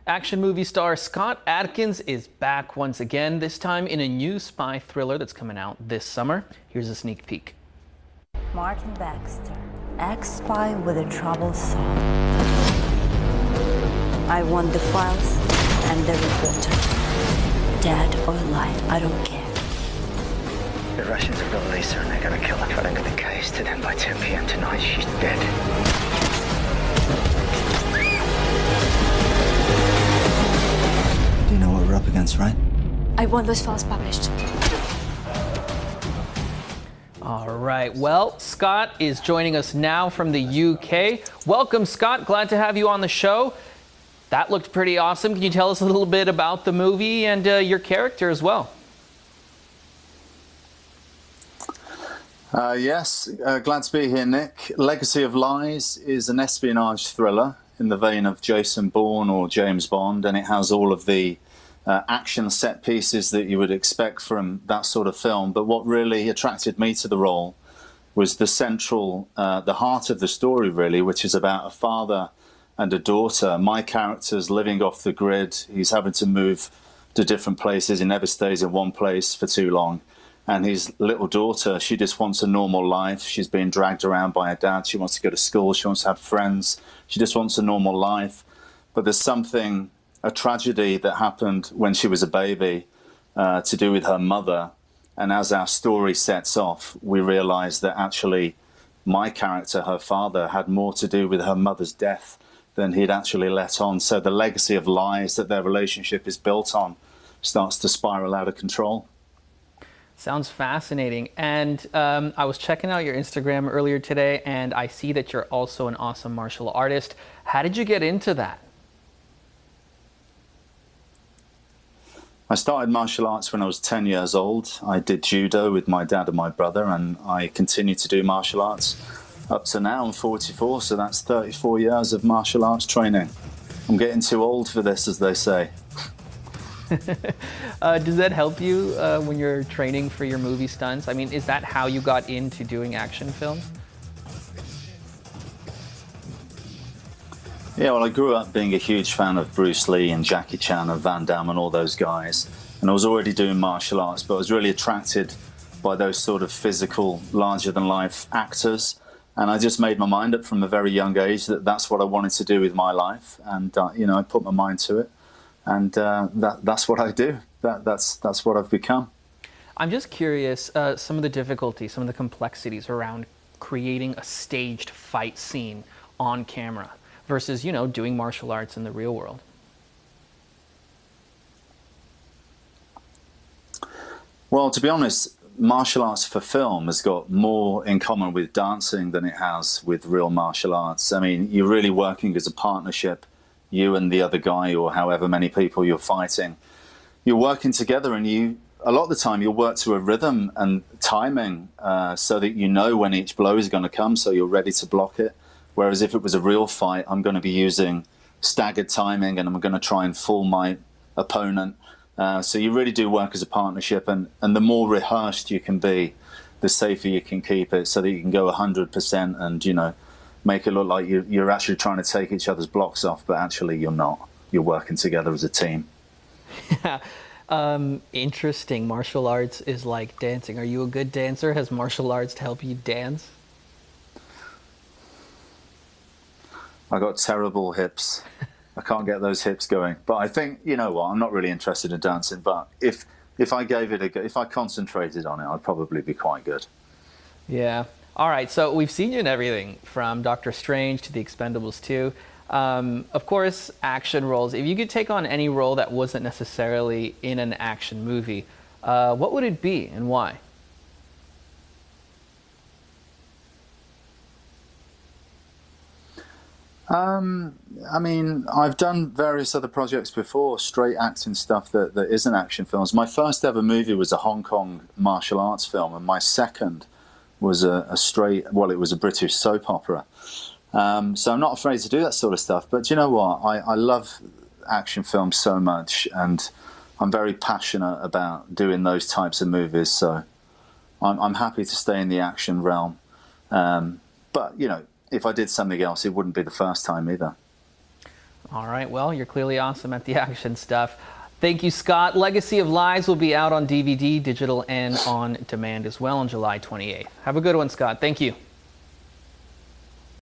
Action movie star Scott Adkins is back once again, this time in a new spy thriller that's coming out this summer. Here's a sneak peek. Martin Baxter, ex-spy with a troubled soul. I want the files and the reporter. Dead or alive, I don't care. The Russians have released her and they're gonna kill her. But under the case to them by 10 p.m. tonight, she's dead. You know what we're up against, right? I want those files published. All right, well, Scott is joining us now from the UK. Welcome, Scott. Glad to have you on the show. That looked pretty awesome. Can you tell us a little bit about the movie and your character as well? Yes, glad to be here, Nick. Legacy of Lies is an espionage thriller in the vein of Jason Bourne or James Bond, and it has all of the action set pieces that you would expect from that sort of film. But what really attracted me to the role was the central, the heart of the story, really, which is about a father and a daughter. My character's living off the grid. He's having to move to different places. He never stays in one place for too long. And his little daughter, she just wants a normal life. She's being dragged around by her dad. She wants to go to school. She wants to have friends. She just wants a normal life. But there's something, a tragedy that happened when she was a baby to do with her mother. And as our story sets off, we realize that actually my character, her father, had more to do with her mother's death than he'd actually let on. So the legacy of lies that their relationship is built on starts to spiral out of control. Sounds fascinating. And I was checking out your Instagram earlier today, and I see that you're also an awesome martial artist. How did you get into that? I started martial arts when I was 10 years old. I did judo with my dad and my brother, and I continue to do martial arts up to now. I'm 44, so that's 34 years of martial arts training. I'm getting too old for this, as they say. Does that help you when you're training for your movie stunts? I mean, is that how you got into doing action films? Yeah, well, I grew up being a huge fan of Bruce Lee and Jackie Chan and Van Damme and all those guys. And I was already doing martial arts, but I was really attracted by those sort of physical, larger-than-life actors. And I just made my mind up from a very young age that that's what I wanted to do with my life. And, you know, I put my mind to it. And that's what I do. That's what I've become. I'm just curious, some of the difficulties, some of the complexities around creating a staged fight scene on camera versus, you know, doing martial arts in the real world. Well, to be honest, martial arts for film has got more in common with dancing than it has with real martial arts. I mean, you're really working as a partnership, you and the other guy or however many people you're fighting. You're working together, and a lot of the time you'll work to a rhythm and timing so that you know when each blow is going to come, so you're ready to block it. Whereas if it was a real fight, I'm going to be using staggered timing and I'm going to try and fool my opponent. So you really do work as a partnership, and the more rehearsed you can be, the safer you can keep it, so that you can go 100% and, you know, make it look like you're actually trying to take each other's blocks off, but actually you're not. You're working together as a team. Yeah. Interesting. Martial arts is like dancing. Are you a good dancer? Has martial arts helped you dance? I got terrible hips. I can't get those hips going. But I think, you know what, I'm not really interested in dancing, but if I gave it a go, if I concentrated on it, I'd probably be quite good. Yeah. All right, so we've seen you in everything from Doctor Strange to The Expendables 2. Of course, action roles. If you could take on any role that wasn't necessarily in an action movie, what would it be and why? I mean, I've done various other projects before, straight acting stuff that isn't action films. My first ever movie was a Hong Kong martial arts film, and my second was a straight, well, it was a British soap opera. So I'm not afraid to do that sort of stuff. But you know what? I love action films so much, and I'm very passionate about doing those types of movies. So I'm happy to stay in the action realm. But, you know, if I did something else, it wouldn't be the first time either. All right, well, you're clearly awesome at the action stuff. Thank you, Scott. Legacy of Lies will be out on DVD, digital, and on demand as well on July 28th. Have a good one, Scott. Thank you.